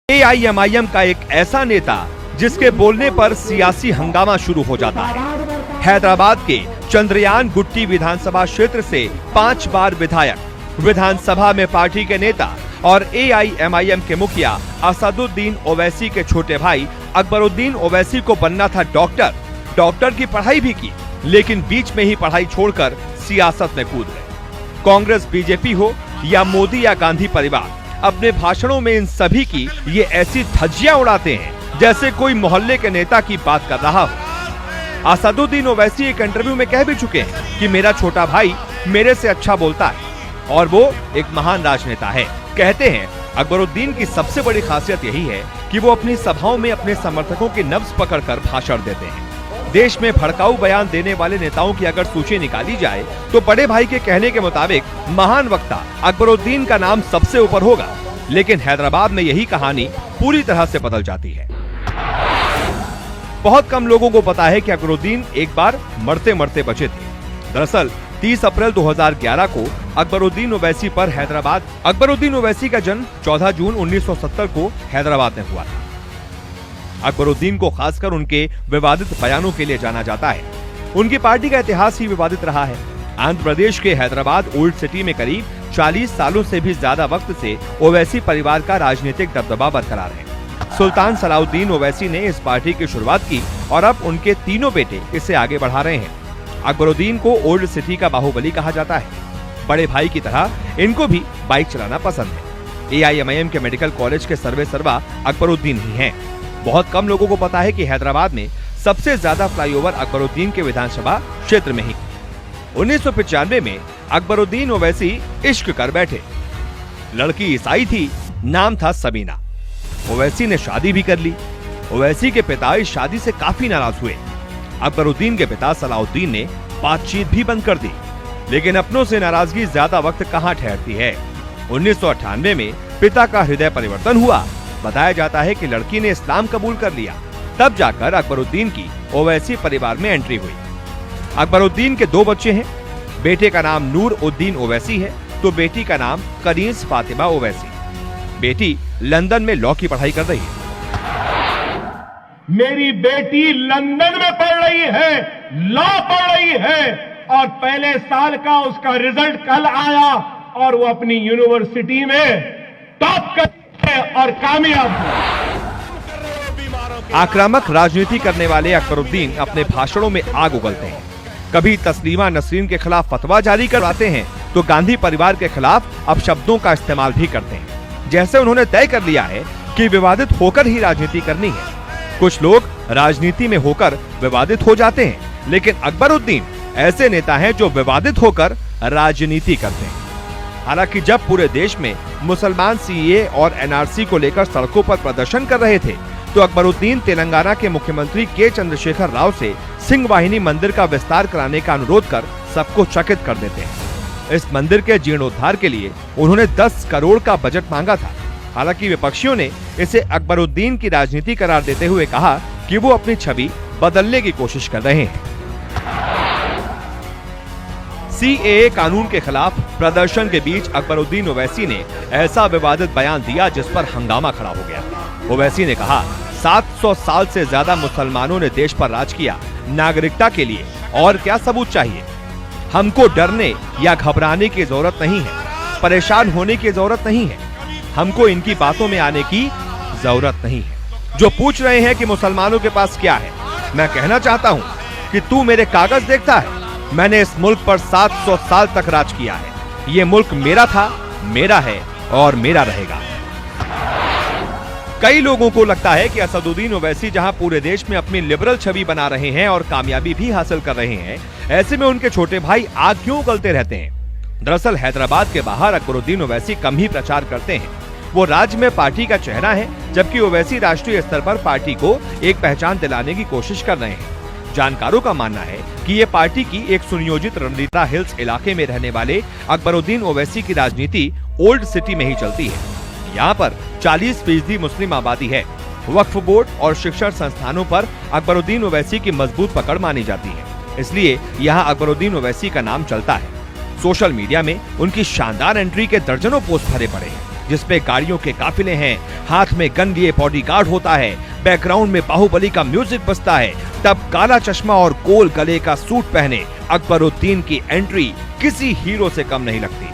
AIMIM का एक ऐसा नेता जिसके बोलने पर सियासी हंगामा शुरू हो जाता है। हैदराबाद के चंद्रयान गुट्टी विधानसभा क्षेत्र से 5 बार विधायक, विधानसभा में पार्टी के नेता और एआईएमआईएम के मुखिया असदुद्दीन ओवैसी के छोटे भाई अकबरुद्दीन ओवैसी को बनना था डॉक्टर की पढ़ाई भी की, लेकिन बीच में ही पढ़ाई छोड़कर सियासत में कूद गए। कांग्रेस, बीजेपी हो या मोदी या गांधी परिवार, अपने भाषणों में इन सभी की ये ऐसी धज्जियां उड़ाते हैं जैसे कोई मोहल्ले के नेता की बात कर रहा हो। असदुद्दीन ओवैसी एक इंटरव्यू में कह भी चुके हैं कि मेरा छोटा भाई मेरे से अच्छा बोलता है और वो एक महान राजनेता है। कहते हैं अकबरुद्दीन की सबसे बड़ी खासियत यही है कि वो अपनी सभाओं में अपने समर्थकों की नब्ज पकड़कर भाषण देते हैं। देश में भड़काऊ बयान देने वाले नेताओं की अगर सूची निकाली जाए तो बड़े भाई के कहने के मुताबिक महान वक्ता अकबरुद्दीन का नाम सबसे ऊपर होगा, लेकिन हैदराबाद में यही कहानी पूरी तरह से बदल जाती है। बहुत कम लोगों को पता है कि अकबरुद्दीन एक बार मरते मरते बचे थे। दरअसल 30 अप्रैल 2011 को अकबरुद्दीन ओवैसी का जन्म 14 जून 1970 को हैदराबाद में हुआ था। अकबरुद्दीन को खासकर उनके विवादित बयानों के लिए जाना जाता है। उनकी पार्टी का इतिहास ही विवादित रहा है। आंध्र प्रदेश के हैदराबाद ओल्ड सिटी में करीब 40 सालों से भी ज्यादा वक्त से ओवैसी परिवार का राजनीतिक दबदबा बरकरार है। सुल्तान सलाउद्दीन ओवैसी ने इस पार्टी की शुरुआत की और अब उनके तीनों बेटे इसे आगे बढ़ा रहे हैं। अकबरुद्दीन को ओल्ड सिटी का बाहुबली कहा जाता है। बड़े भाई की तरह इनको भी बाइक चलाना पसंद है। एआईएमआईएम के मेडिकल कॉलेज के सर्वेसर्वा अकबरुद्दीन ही हैं। बहुत कम लोगों को पता है कि हैदराबाद में सबसे ज्यादा फ्लाईओवर अकबरुद्दीन के विधानसभा क्षेत्र में ही। 1995 में अकबरुद्दीन ओवैसी इश्क कर बैठे। लड़की ईसाई थी, नाम था सबीना। ओवैसी ने शादी भी कर ली। ओवैसी के पिता इस शादी से काफी नाराज हुए। अकबरुद्दीन के पिता सलाउद्दीन ने बातचीत भी बंद कर दी, लेकिन अपनों से नाराजगी ज्यादा वक्त कहां ठहरती है। 1998 में पिता का हृदय परिवर्तन हुआ। बताया जाता है कि लड़की ने इस्लाम कबूल कर लिया। तब जाकर अकबरुद्दीन की ओवैसी परिवार में एंट्री हुई। अकबरुद्दीन के 2 बच्चे हैं। बेटे का नाम नूर उद्दीन ओवैसी है तो बेटी का नाम कनीज फातिमा ओवैसी। बेटी लंदन में लॉ की पढ़ाई कर रही है। मेरी बेटी लंदन में पढ़ रही है, लॉ पढ़ रही है और पहले साल का उसका रिजल्ट कल आया और वो अपनी यूनिवर्सिटी में टॉप कर और कामयाब हुआ। आक्रामक राजनीति करने वाले अकबरुद्दीन अपने भाषणों में आग उगलते हैं। कभी तस्लीमा नसरीन के खिलाफ फतवा जारी करवाते हैं तो गांधी परिवार के खिलाफ अपशब्दों का इस्तेमाल भी करते हैं। जैसे उन्होंने तय कर लिया है कि विवादित होकर ही राजनीति करनी है। कुछ लोग राजनीति में होकर विवादित हो जाते हैं, लेकिन अकबरुद्दीन ऐसे नेता हैं जो विवादित होकर राजनीति करते हैं। हालांकि जब पूरे देश में मुसलमान सीएए और एनआरसी को लेकर सड़कों पर प्रदर्शन कर रहे थे तो अकबरुद्दीन तेलंगाना के मुख्यमंत्री के चंद्रशेखर राव से सिंह वाहिनी मंदिर का विस्तार कराने का अनुरोध कर सबको चकित कर देते हैं। इस मंदिर के जीर्णोद्धार के लिए उन्होंने 10 करोड़ का बजट मांगा था। हालांकि विपक्षियों ने इसे अकबरुद्दीन की राजनीति करार देते हुए कहा कि वो अपनी छवि बदलने की कोशिश कर रहे हैं। सीएए कानून के खिलाफ प्रदर्शन के बीच अकबरुद्दीन ओवैसी ने ऐसा विवादित बयान दिया जिस पर हंगामा खड़ा हो गया। ओवैसी ने कहा, 700 साल से ज्यादा मुसलमानों ने देश पर राज किया। नागरिकता के लिए और क्या सबूत चाहिए? हमको डरने या घबराने की जरूरत नहीं है, परेशान होने की जरूरत नहीं है। हमको इनकी बातों में आने की जरूरत नहीं है। जो पूछ रहे हैं कि मुसलमानों के पास क्या है, मैं कहना चाहता हूँ कि तू मेरे कागज देखता है? मैंने इस मुल्क पर 700 साल तक राज किया है। ये मुल्क मेरा था, मेरा है और मेरा रहेगा। कई लोगों को लगता है कि असदुद्दीन ओवैसी जहां पूरे देश में अपनी लिबरल छवि बना रहे हैं और कामयाबी भी हासिल कर रहे हैं, ऐसे में उनके छोटे भाई आग क्यों उगलते रहते हैं? दरअसल हैदराबाद के बाहर अकबरुद्दीन ओवैसी कम ही प्रचार करते हैं। वो राज्य में पार्टी का चेहरा है, जबकि ओवैसी राष्ट्रीय स्तर पर पार्टी को एक पहचान दिलाने की कोशिश कर रहे हैं। जानकारों का मानना है कि ये पार्टी की एक सुनियोजित रणनीति हिल्स इलाके में रहने वाले अकबरुद्दीन ओवैसी की राजनीति ओल्ड सिटी में ही चलती है। यहाँ पर 40% मुस्लिम आबादी है। वक्फ बोर्ड और शिक्षण संस्थानों पर अकबरुद्दीन ओवैसी की मजबूत पकड़ मानी जाती है, इसलिए यहाँ अकबरुद्दीन ओवैसी का नाम चलता है। सोशल मीडिया में उनकी शानदार एंट्री के दर्जनों पोस्ट भरे पड़े हैं। जिसपे गाड़ियों के काफिले हैं, हाथ में गन लिए बॉडीगार्ड होता है, बैकग्राउंड में बाहुबली का म्यूजिक बजता है, तब काला चश्मा और गोल गले का सूट पहने अकबरुद्दीन की एंट्री किसी हीरो से कम नहीं लगती।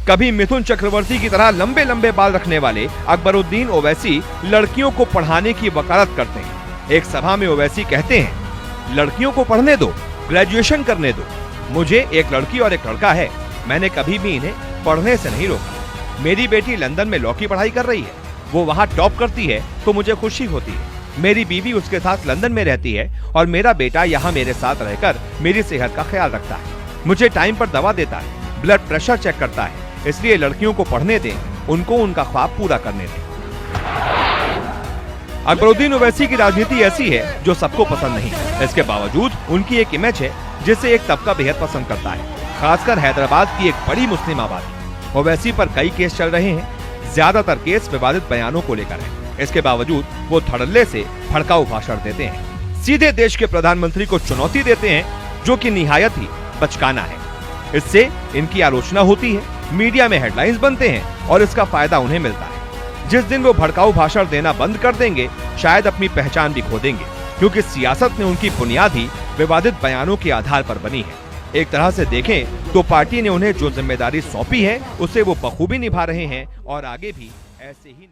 कभी मिथुन चक्रवर्ती की तरह लंबे लंबे बाल रखने वाले अकबरुद्दीन ओवैसी लड़कियों को पढ़ाने की वकालत करते हैं। एक सभा में ओवैसी कहते हैं, लड़कियों को पढ़ने दो, ग्रेजुएशन करने दो। मुझे एक लड़की और एक लड़का है, मैंने कभी भी इन्हें पढ़ने से नहीं रोका। मेरी बेटी लंदन में लॉ की पढ़ाई कर रही है, वो वहाँ टॉप करती है तो मुझे खुशी होती है। मेरी बीवी उसके साथ लंदन में रहती है और मेरा बेटा यहाँ मेरे साथ रहकर मेरी सेहत का ख्याल रखता है, मुझे टाइम पर दवा देता है, ब्लड प्रेशर चेक करता है। इसलिए लड़कियों को पढ़ने दें, उनको उनका ख्वाब पूरा करने दें। अकबरुद्दीन ओवैसी की राजनीति ऐसी है जो सबको पसंद नहीं है। इसके बावजूद उनकी एक इमेज है जिसे एक तबका बेहद पसंद करता है, खासकर हैदराबाद की एक बड़ी मुस्लिम आबादी। ओवैसी पर कई केस चल रहे हैं, ज्यादातर केस विवादित बयानों को लेकर है। इसके बावजूद वो धड़ल्ले से भड़काऊ भाषण देते हैं, सीधे देश के प्रधानमंत्री को चुनौती देते हैं, जो कि निहायत ही बचकाना है। इससे इनकी आलोचना होती है, मीडिया में हेडलाइंस बनते हैं और इसका फायदा उन्हें मिलता है। जिस दिन वो भड़काऊ भाषण देना बंद कर देंगे, शायद अपनी पहचान भी खो देंगे, क्योंकि सियासत में उनकी बुनियाद ही विवादित बयानों के आधार पर बनी है। एक तरह से देखें तो पार्टी ने उन्हें जो जिम्मेदारी सौंपी है उसे वो बखूबी निभा रहे हैं और आगे भी ऐसे ही